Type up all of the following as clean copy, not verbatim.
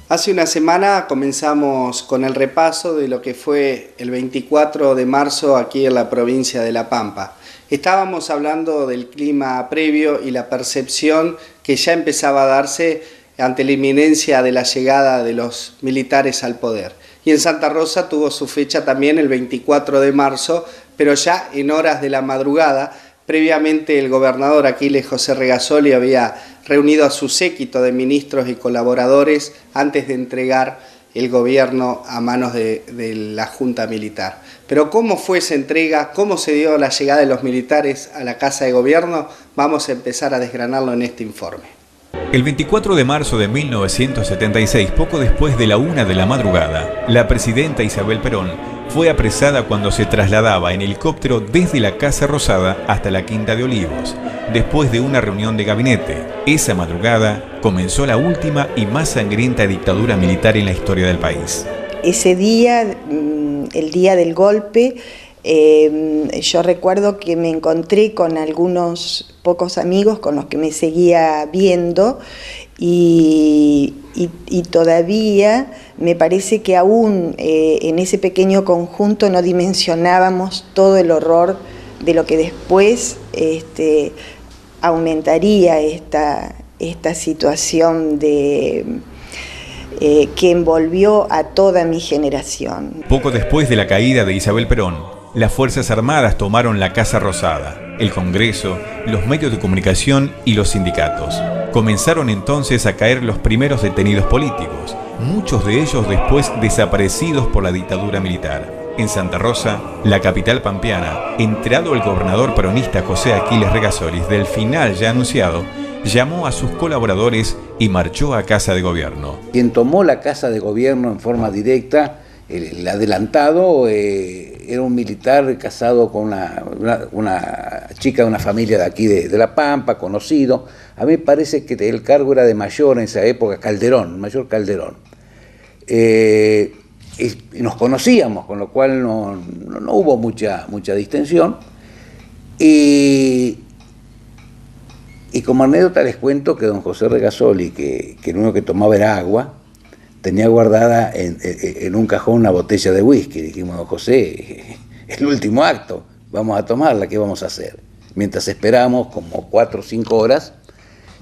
Hace una semana comenzamos con el repaso de lo que fue el 24 de marzo aquí en la provincia de La Pampa. Estábamos hablando del clima previo y la percepción que ya empezaba a darse ante la inminencia de la llegada de los militares al poder. Y en Santa Rosa tuvo su fecha también el 24 de marzo, pero ya en horas de la madrugada. Previamente el gobernador Aquiles José Regasoli había reunido a su séquito de ministros y colaboradores antes de entregar el gobierno a manos de la Junta Militar. Pero ¿cómo fue esa entrega? ¿Cómo se dio la llegada de los militares a la Casa de Gobierno? Vamos a empezar a desgranarlo en este informe. El 24 de marzo de 1976, poco después de la 1 de la madrugada, la presidenta Isabel Perón fue apresada cuando se trasladaba en helicóptero desde la Casa Rosada hasta la Quinta de Olivos, después de una reunión de gabinete. Esa madrugada comenzó la última y más sangrienta dictadura militar en la historia del país. Ese día, el día del golpe, yo recuerdo que me encontré con algunos pocos amigos con los que me seguía viendo y todavía me parece que aún en ese pequeño conjunto no dimensionábamos todo el horror de lo que después aumentaría esta situación que envolvió a toda mi generación. Poco después de la caída de Isabel Perón, las Fuerzas Armadas tomaron la Casa Rosada, el Congreso, los medios de comunicación y los sindicatos. Comenzaron entonces a caer los primeros detenidos políticos, muchos de ellos después desaparecidos por la dictadura militar. En Santa Rosa, la capital pampeana, enterado el gobernador peronista José Aquiles Regasoli del final ya anunciado, llamó a sus colaboradores y marchó a Casa de Gobierno. Quien tomó la Casa de Gobierno en forma directa, el adelantado, era un militar casado con una chica de una familia de aquí de La Pampa, conocido. A mí me parece que el cargo era de mayor en esa época, Calderón, mayor Calderón. Y nos conocíamos, con lo cual no hubo mucha distensión. Y como anécdota les cuento que don José Regasoli, que lo único que tomaba era agua, tenía guardada en un cajón una botella de whisky. Dijimos, don José, es el último acto, vamos a tomarla, ¿qué vamos a hacer? Mientras esperamos como 4 o 5 horas,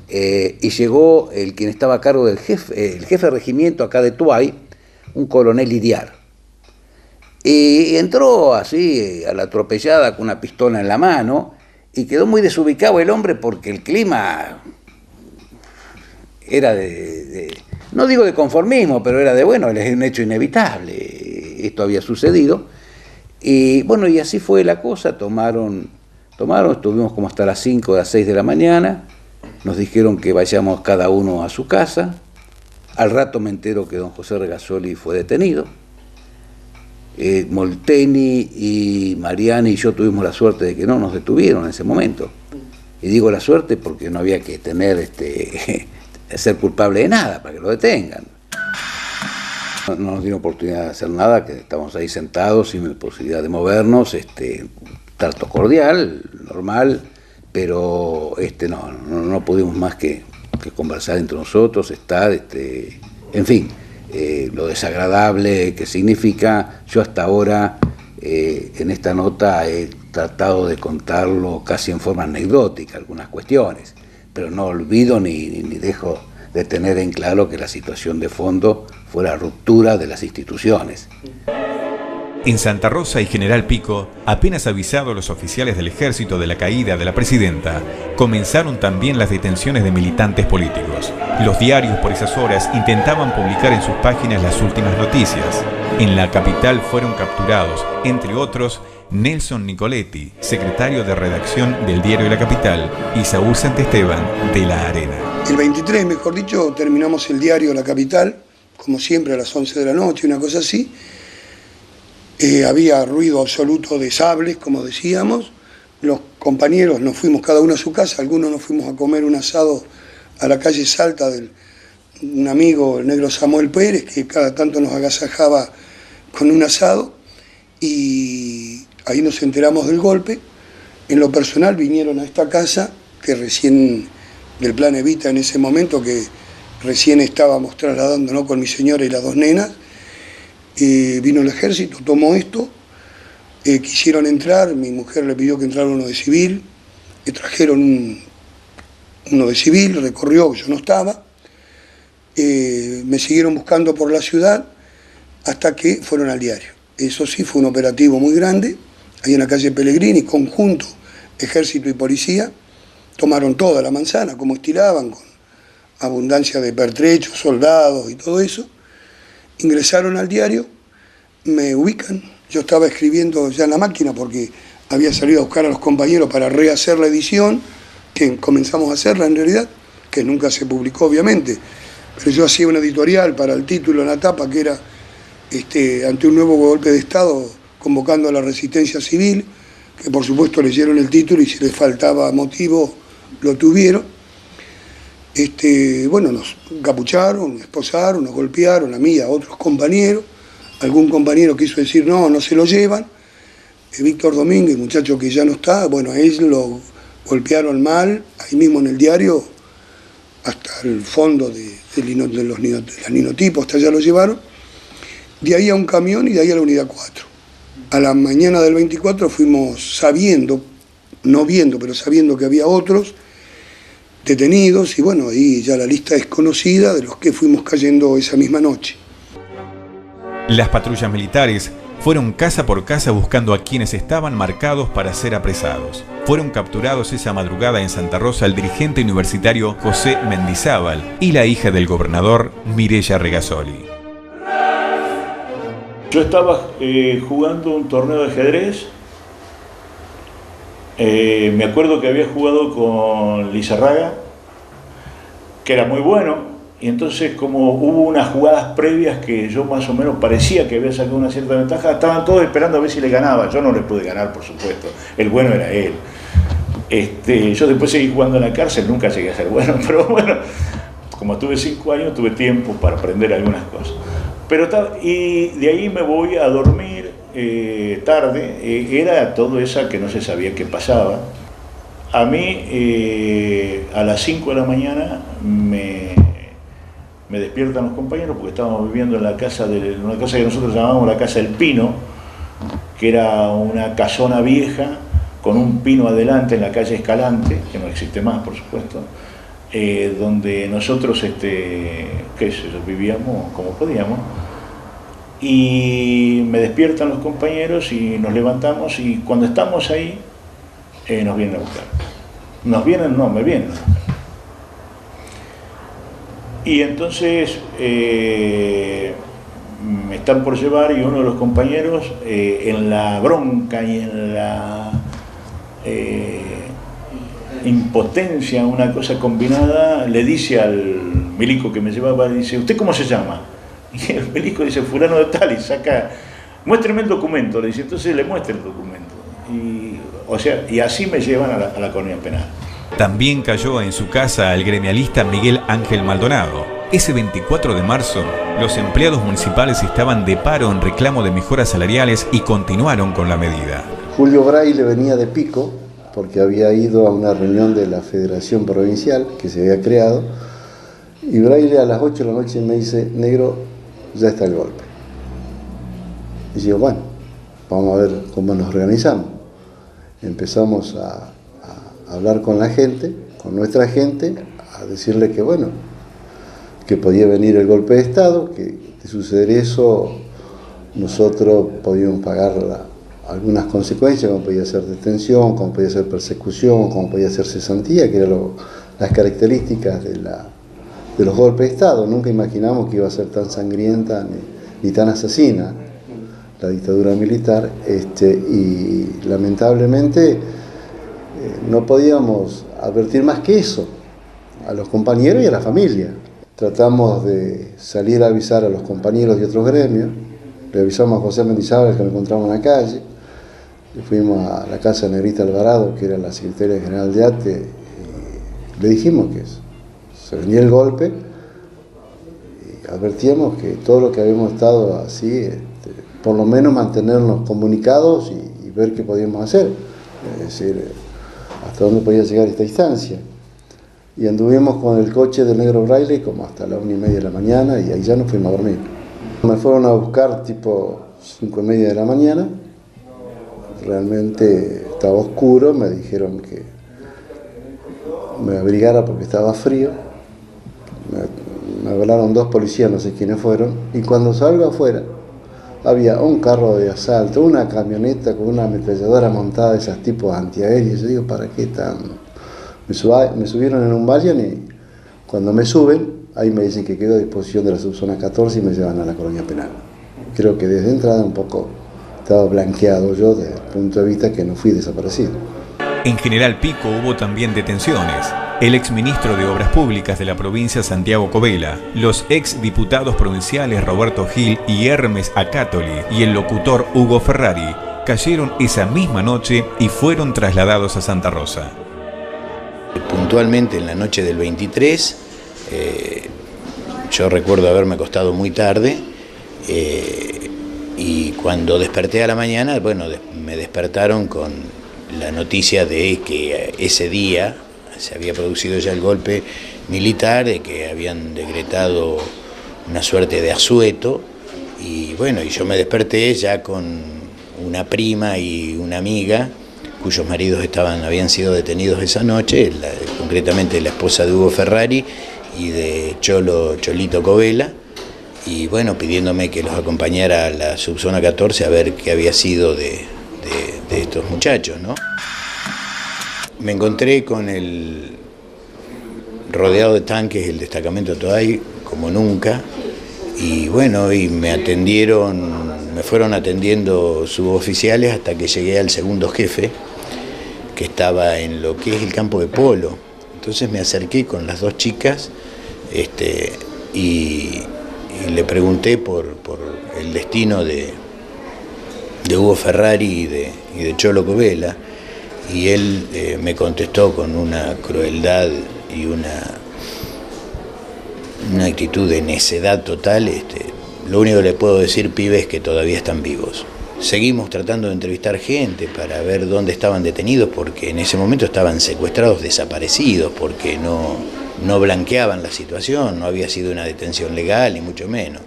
y llegó quien estaba a cargo del el jefe de regimiento acá de Tuay, un coronel Iriar. Y entró así a la atropellada con una pistola en la mano, y quedó muy desubicado el hombre porque el clima era no digo de conformismo, pero era de, bueno, es un hecho inevitable, esto había sucedido. Y bueno, y así fue la cosa, tomaron, estuvimos como hasta las 5 o las 6 de la mañana, nos dijeron que vayamos cada uno a su casa. Al rato me entero que don José Regasoli fue detenido. Molteni y Mariani y yo tuvimos la suerte de que no nos detuvieron en ese momento. Y digo la suerte porque no había que tener ser culpable de nada para que lo detengan. No nos dieron oportunidad de hacer nada, que estábamos ahí sentados sin posibilidad de movernos, trato cordial, normal, pero no pudimos más que conversar entre nosotros, estar, en fin, lo desagradable que significa. Yo hasta ahora en esta nota he tratado de contarlo casi en forma anecdótica, algunas cuestiones, pero no olvido ni dejo de tener en claro que la situación de fondo fue la ruptura de las instituciones. En Santa Rosa y General Pico, apenas avisados los oficiales del ejército de la caída de la presidenta, comenzaron también las detenciones de militantes políticos. Los diarios por esas horas intentaban publicar en sus páginas las últimas noticias. En la capital fueron capturados, entre otros, Nelson Nicoletti, secretario de redacción del diario La Capital, y Saúl Santesteban de La Arena. El 23, mejor dicho, terminamos el diario La Capital, como siempre a las 11 de la noche, una cosa así. Había ruido absoluto de sables, como decíamos. Los compañeros nos fuimos cada uno a su casa, algunos nos fuimos a comer un asado a la calle Salta de un amigo, el negro Samuel Pérez, que cada tanto nos agasajaba con un asado, y ahí nos enteramos del golpe. En lo personal vinieron a esta casa, que recién del plan Evita en ese momento, que recién estábamos trasladándonos con mi señora y las dos nenas, vino el ejército, tomó esto, quisieron entrar, mi mujer le pidió que entrara uno de civil, le trajeron uno de civil, recorrió, yo no estaba, me siguieron buscando por la ciudad hasta que fueron al diario. Eso sí, fue un operativo muy grande, ahí en la calle Pellegrini, conjunto, ejército y policía, tomaron toda la manzana, como estilaban, con abundancia de pertrechos, soldados y todo eso, ingresaron al diario, me ubican, yo estaba escribiendo ya en la máquina porque había salido a buscar a los compañeros para rehacer la edición, que comenzamos a hacerla en realidad, que nunca se publicó obviamente, pero yo hacía una editorial para el título en la tapa que era ante un nuevo golpe de Estado convocando a la resistencia civil, que por supuesto leyeron el título y si les faltaba motivo lo tuvieron. Bueno, nos encapucharon, nos esposaron, nos golpearon, a mí, a otros compañeros. Algún compañero quiso decir no, no se lo llevan. Víctor Domínguez, muchacho que ya no está, bueno, a él lo golpearon mal, ahí mismo en el diario, hasta el fondo de la Ninotipo, hasta allá lo llevaron. De ahí a un camión y de ahí a la unidad 4. A la mañana del 24 fuimos sabiendo, no viendo, pero sabiendo que había otros detenidos y bueno, ahí ya la lista es conocida de los que fuimos cayendo esa misma noche. Las patrullas militares fueron casa por casa buscando a quienes estaban marcados para ser apresados. Fueron capturados esa madrugada en Santa Rosa el dirigente universitario José Mendizábal y la hija del gobernador Mireya Regazzoli. Yo estaba jugando un torneo de ajedrez. Me acuerdo que había jugado con Lizarraga, que era muy bueno, y entonces como hubo unas jugadas previas que yo más o menos parecía que había sacado una cierta ventaja, estaban todos esperando a ver si le ganaba. Yo no le pude ganar, por supuesto, el bueno era él. Yo después seguí jugando en la cárcel, nunca llegué a ser bueno, pero bueno, como tuve 5 años, tuve tiempo para aprender algunas cosas. Y de ahí me voy a dormir tarde, era todo esa que no se sabía qué pasaba. A mí a las 5 de la mañana me despiertan los compañeros porque estábamos viviendo en la casa una casa que nosotros llamábamos la Casa del Pino, que era una casona vieja con un pino adelante en la calle Escalante, que no existe más por supuesto, donde nosotros vivíamos como podíamos, y me despiertan los compañeros y nos levantamos y cuando estamos ahí nos vienen a buscar. Me vienen. Y entonces me están por llevar y uno de los compañeros en la bronca y en la impotencia, una cosa combinada, le dice al milico que me llevaba, le dice, ¿usted cómo se llama? Y el milico dice, fulano de tal, y saca, muéstreme el documento, le dice, entonces le muestra el documento. Y así me llevan a la colonia penal. También cayó en su casa el gremialista Miguel Ángel Maldonado. Ese 24 de marzo, los empleados municipales estaban de paro en reclamo de mejoras salariales y continuaron con la medida. Julio Braille venía de Pico porque había ido a una reunión de la Federación Provincial que se había creado y Braille a las 8 de la noche me dice, negro, ya está el golpe. Y yo, bueno, vamos a ver cómo nos organizamos. Empezamos a hablar con la gente, con nuestra gente, a decirle que bueno, que podía venir el golpe de Estado, que de suceder eso nosotros podíamos pagar algunas consecuencias, como podía ser detención, como podía ser persecución, como podía ser cesantía, que eran las características de los golpes de Estado. Nunca imaginamos que iba a ser tan sangrienta ni tan asesina la dictadura militar, y lamentablemente no podíamos advertir más que eso a los compañeros y a la familia. Tratamos de salir a avisar a los compañeros de otros gremios, le avisamos a José Mendizábal que lo encontramos en la calle, le fuimos a la casa de Negrita Alvarado, que era la secretaria general de ATE, y le dijimos que se venía el golpe, y advertíamos que todo lo que habíamos estado así, por lo menos mantenernos comunicados y ver qué podíamos hacer, es decir, hasta dónde podía llegar esta instancia. Bueno, Julio Braille venía de Pico porque había ido a una reunión de la Federación Provincial que se había creado y me acuerdo que me dice, negro, ya está el golpe. Y yo, bueno, vamos a ver cómo nos organizamos. Empezamos a hablar con la gente, con nuestra gente, a decirle que bueno, que de suceder eso nosotros podíamos pagar algunas consecuencias, como podía ser detención, como podía ser persecución, como podía ser cesantía, que eran las características de los golpes de Estado. Nunca imaginamos que iba a ser tan sangrienta ni tan asesina la dictadura militar, y lamentablemente no podíamos advertir más que eso a los compañeros y a la familia. Tratamos de salir a avisar a los compañeros de otros gremios, le avisamos a José Mendizábal que lo encontramos en la calle, le fuimos a la casa de Negrita Alvarado, que era la secretaria general de ATE, y le dijimos que se venía el golpe, y y anduvimos con el coche del negro Braille como hasta las 1:30 de la mañana y ahí ya nos fuimos a dormir. Me fueron a buscar tipo 5:30 de la mañana, realmente estaba oscuro, me dijeron que me abrigara porque estaba frío, me hablaron 2 policías, no sé quiénes fueron, y cuando salgo afuera había un carro de asalto, una camioneta con una ametralladora montada de esos tipos antiaéreos. Yo digo, ¿para qué tan...? Me subieron en un Valiant y cuando me suben, ahí me dicen que quedo a disposición de la subzona 14 y me llevan a la colonia penal. Creo que desde entrada un poco estaba blanqueado yo desde el punto de vista que no fui desaparecido. En General Pico hubo también detenciones. El exministro de Obras Públicas de la provincia Santiago Covela, los exdiputados provinciales Roberto Gil y Hermes Acátoli y el locutor Hugo Ferrari cayeron esa misma noche y fueron trasladados a Santa Rosa. Puntualmente en la noche del 23, yo recuerdo haberme acostado muy tarde y cuando desperté a la mañana, bueno, me despertaron con la noticia de que ese día se había producido ya el golpe militar, de que habían decretado una suerte de asueto y bueno, y yo me desperté ya con una prima y una amiga cuyos maridos habían sido detenidos esa noche, concretamente la esposa de Hugo Ferrari y de Cholito Covela, y bueno, pidiéndome que los acompañara a la subzona 14 a ver qué había sido de estos muchachos, ¿no? Me encontré con rodeado de tanques el destacamento Today como nunca, y bueno, y me fueron atendiendo suboficiales hasta que llegué al segundo jefe, que estaba en lo que es el campo de polo. Entonces me acerqué con las 2 chicas y le pregunté por el destino de Hugo Ferrari y de Cholo Covela, y él me contestó con una crueldad y una actitud de necedad total. Lo único que le puedo decir, pibe, es que todavía están vivos. Seguimos tratando de entrevistar gente para ver dónde estaban detenidos, porque en ese momento estaban secuestrados, desaparecidos, porque no blanqueaban la situación, no había sido una detención legal, ni mucho menos.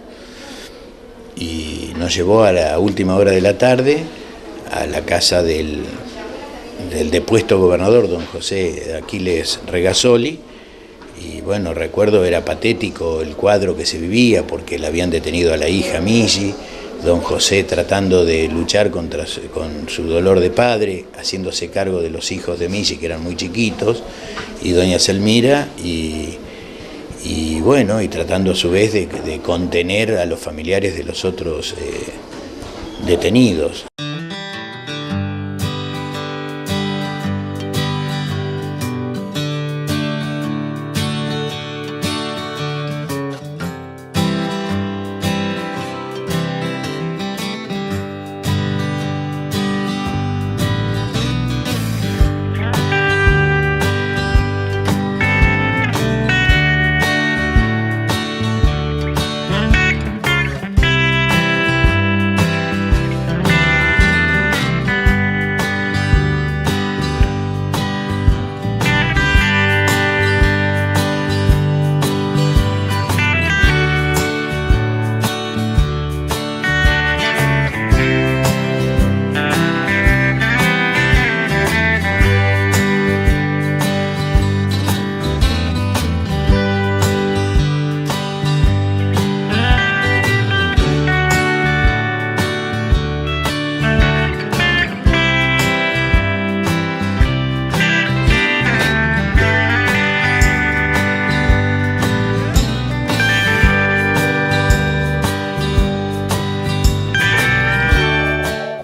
Y nos llevó a la última hora de la tarde a la casa del depuesto gobernador, don José Aquiles Regazzoli, y bueno, recuerdo, era patético el cuadro que se vivía, porque le habían detenido a la hija Migi, don José tratando de luchar con su dolor de padre, haciéndose cargo de los hijos de Migi, que eran muy chiquitos, y doña Selmira, y bueno, y tratando a su vez de contener a los familiares de los otros detenidos.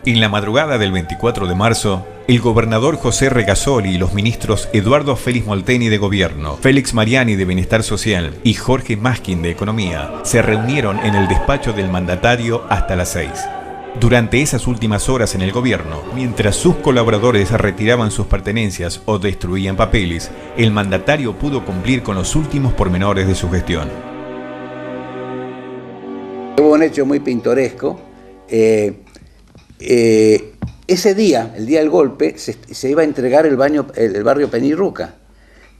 En la madrugada del 24 de marzo, el gobernador José Regazzoli y los ministros Eduardo Félix Molteni de Gobierno, Félix Mariani de Bienestar Social y Jorge Maskin de Economía se reunieron en el despacho del mandatario hasta las 6. Durante esas últimas horas en el gobierno, mientras sus colaboradores retiraban sus pertenencias o destruían papeles, el mandatario pudo cumplir con los últimos pormenores de su gestión. Hubo un hecho muy pintoresco. Ese día, el día del golpe, se iba a entregar el barrio Penirruca.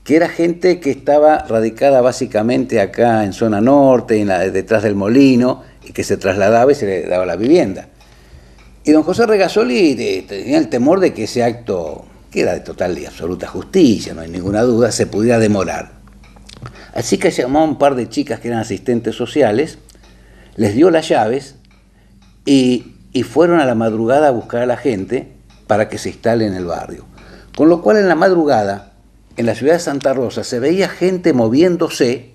que era gente que estaba radicada básicamente acá en zona norte, detrás del Molino, y que se trasladaba y se le daba la vivienda. Y don José Regasoli tenía el temor de que ese acto, que era de total y absoluta justicia, no hay ninguna duda, se pudiera demorar. Así que llamó a un par de chicas que eran asistentes sociales, les dio las llaves y fueron a la madrugada a buscar a la gente para que se instale en el barrio. Con lo cual en la madrugada, en la ciudad de Santa Rosa, se veía gente moviéndose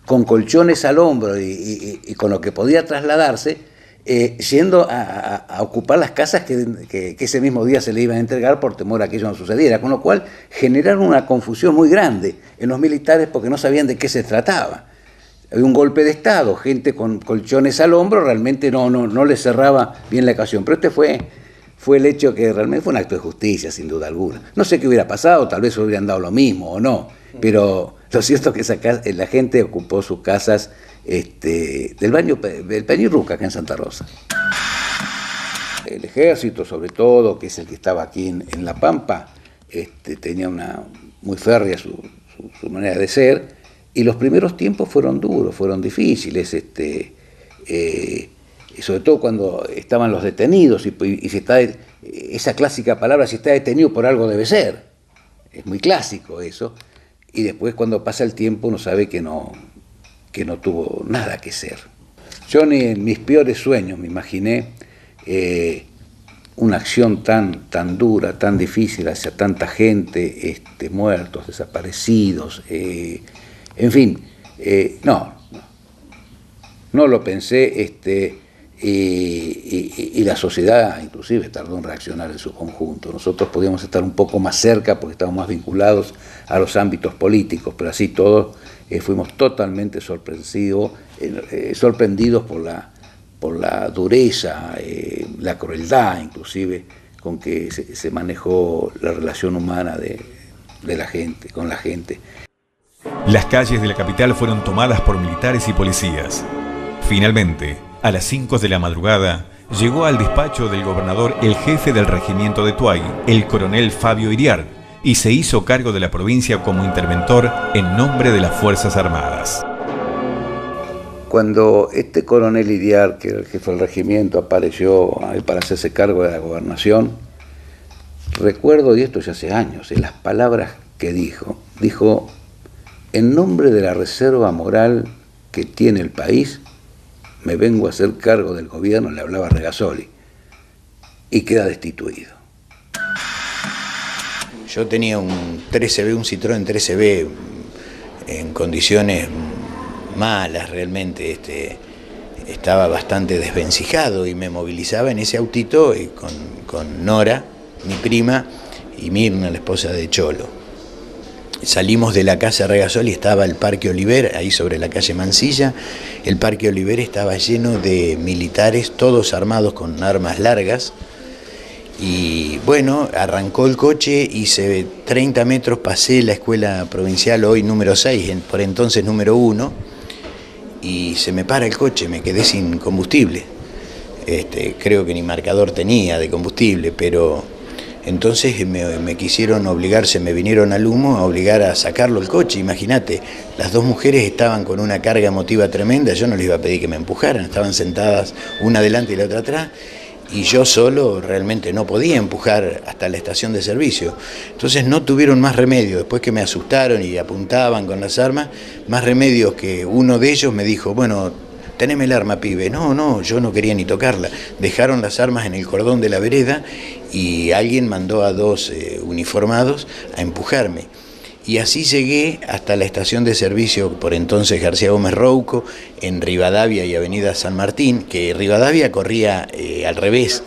con colchones al hombro y con lo que podía trasladarse, yendo a ocupar las casas que ese mismo día se le iban a entregar por temor a que ello no sucediera, con lo cual generaron una confusión muy grande en los militares porque no sabían de qué se trataba. Había un golpe de Estado, gente con colchones al hombro, realmente no les cerraba bien la ocasión, pero este fue el hecho que realmente fue un acto de justicia, sin duda alguna. No sé qué hubiera pasado, tal vez hubieran dado lo mismo o no, pero lo cierto es que la gente ocupó sus casas del Peñirruca, acá en Santa Rosa. El ejército, sobre todo, que es el que estaba aquí en La Pampa, tenía una muy férrea su manera de ser, y los primeros tiempos fueron duros, fueron difíciles, sobre todo cuando estaban los detenidos, y si está, esa clásica palabra, si está detenido por algo debe ser, es muy clásico eso, y después cuando pasa el tiempo uno sabe que no tuvo nada que ser. Yo ni en mis peores sueños me imaginé una acción tan dura, tan difícil hacia tanta gente, muertos, desaparecidos, en fin, no lo pensé, y la sociedad inclusive tardó en reaccionar en su conjunto. Nosotros podíamos estar un poco más cerca porque estábamos más vinculados a los ámbitos políticos, pero así todos fuimos totalmente sorprendidos por la dureza, la crueldad inclusive con que se manejó la relación humana de la gente, con la gente. Las calles de la capital fueron tomadas por militares y policías. Finalmente, a las 5 de la madrugada, llegó al despacho del gobernador el jefe del regimiento de Tuay, el coronel Fabio Iriart, y se hizo cargo de la provincia como interventor en nombre de las Fuerzas Armadas. Cuando este coronel Iriart, que era el jefe del regimiento, apareció para hacerse cargo de la gobernación, recuerdo, y esto ya hace años, las palabras que dijo, en nombre de la reserva moral que tiene el país, me vengo a hacer cargo del gobierno, le hablaba a Regasoli, y queda destituido. Yo tenía un Citroën 13B en condiciones malas realmente, estaba bastante desvencijado y me movilizaba en ese autito con Nora, mi prima, y Mirna, la esposa de Cholo. Salimos de la casa Regasoli, estaba el Parque Oliver, ahí sobre la calle Mansilla. El Parque Oliver estaba lleno de militares, todos armados con armas largas. Y bueno, arrancó el coche, hice 30 metros, pasé la escuela provincial, hoy número 6, por entonces número 1, y se me para el coche, me quedé sin combustible. Creo que ni marcador tenía de combustible, pero entonces me quisieron obligar, se me vinieron al humo a obligar a sacarlo el coche. Imagínate, las dos mujeres estaban con una carga emotiva tremenda, yo no les iba a pedir que me empujaran, estaban sentadas una adelante y la otra atrás, y yo solo realmente no podía empujar hasta la estación de servicio. Entonces no tuvieron más remedio, después que me asustaron y apuntaban con las armas, más remedio que uno de ellos me dijo, bueno, teneme el arma, pibe. No, yo no quería ni tocarla. Dejaron las armas en el cordón de la vereda y alguien mandó a dos uniformados a empujarme. Y así llegué hasta la estación de servicio, por entonces García Gómez Rouco, en Rivadavia y Avenida San Martín, que Rivadavia corría al revés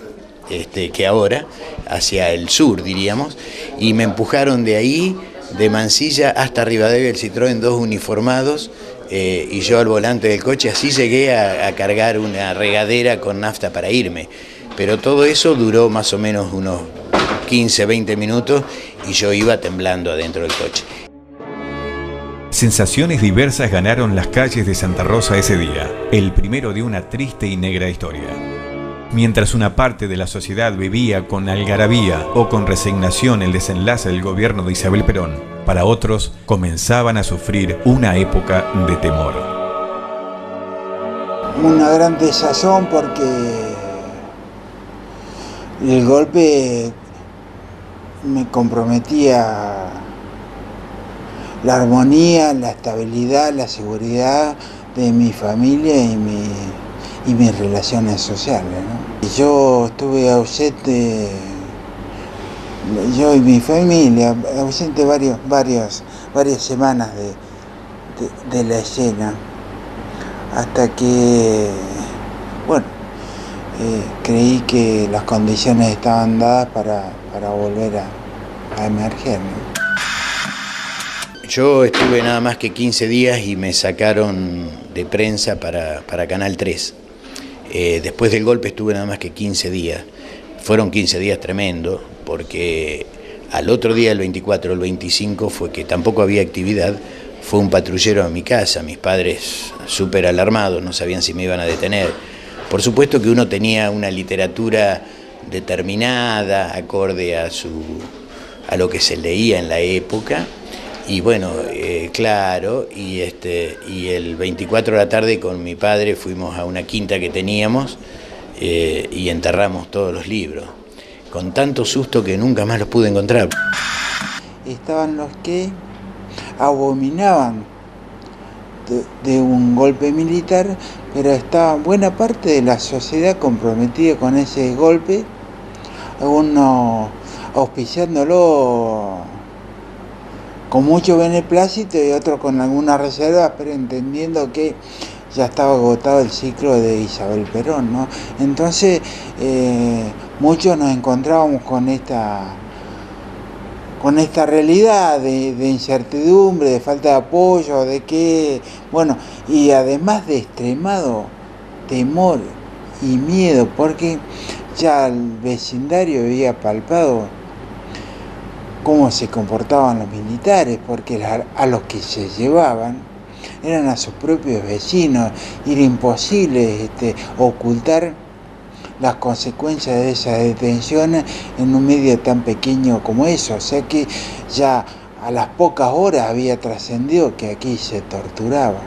que ahora, hacia el sur, diríamos, y me empujaron de ahí, de Mansilla hasta Rivadavia, el Citroën, dos uniformados, y yo al volante del coche. Así llegué a cargar una regadera con nafta para irme. Pero todo eso duró más o menos unos 15, 20 minutos y yo iba temblando adentro del coche. Sensaciones diversas ganaron las calles de Santa Rosa ese día, el primero de una triste y negra historia. Mientras una parte de la sociedad vivía con algarabía o con resignación el desenlace del gobierno de Isabel Perón, para otros comenzaban a sufrir una época de temor. Una gran desazón porque el golpe me comprometía la armonía, la estabilidad, la seguridad de mi familia y mis relaciones sociales, ¿no? Yo estuve ausente, yo y mi familia, ausente varias semanas de la escena, hasta que, bueno, creí que las condiciones estaban dadas para volver a emerger, ¿no? Yo estuve nada más que 15 días y me sacaron de prensa para Canal 3. Después del golpe estuve nada más que 15 días. Fueron 15 días tremendos, porque al otro día, el 24 o el 25, fue que tampoco había actividad. Fue un patrullero a mi casa, mis padres súper alarmados, no sabían si me iban a detener. Por supuesto que uno tenía una literatura determinada, acorde a lo que se leía en la época. Y bueno, claro, y el 24 de la tarde con mi padre fuimos a una quinta que teníamos y enterramos todos los libros, con tanto susto que nunca más los pude encontrar. Estaban los que abominaban de un golpe militar, pero estaba buena parte de la sociedad comprometida con ese golpe, algunos auspiciándolo con mucho beneplácito y otros con algunas reservas, pero entendiendo que ya estaba agotado el ciclo de Isabel Perón, ¿no? Entonces, muchos nos encontrábamos con esta realidad de incertidumbre, de falta de apoyo, de que, bueno, y además de extremado temor y miedo, porque ya el vecindario había palpado cómo se comportaban los militares, porque a los que se llevaban eran a sus propios vecinos. Era imposible ocultar las consecuencias de esas detenciones en un medio tan pequeño como eso. O sea que ya a las pocas horas había trascendido que aquí se torturaba.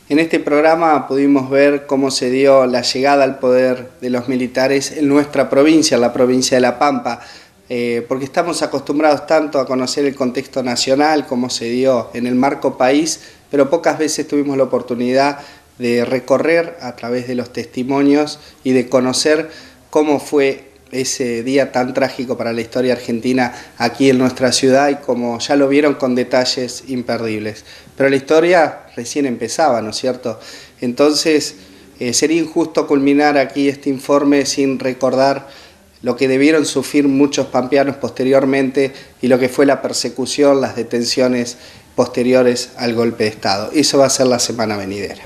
En este programa pudimos ver cómo se dio la llegada al poder de los militares en nuestra provincia, la provincia de La Pampa. porque estamos acostumbrados tanto a conocer el contexto nacional, cómo se dio en el marco país, pero pocas veces tuvimos la oportunidad de recorrer a través de los testimonios y de conocer cómo fue ese día tan trágico para la historia argentina aquí en nuestra ciudad, y como ya lo vieron, con detalles imperdibles. Pero la historia recién empezaba, ¿no es cierto? Entonces sería injusto culminar aquí este informe sin recordar lo que debieron sufrir muchos pampeanos posteriormente y lo que fue la persecución, las detenciones posteriores al golpe de Estado. Eso va a ser la semana venidera.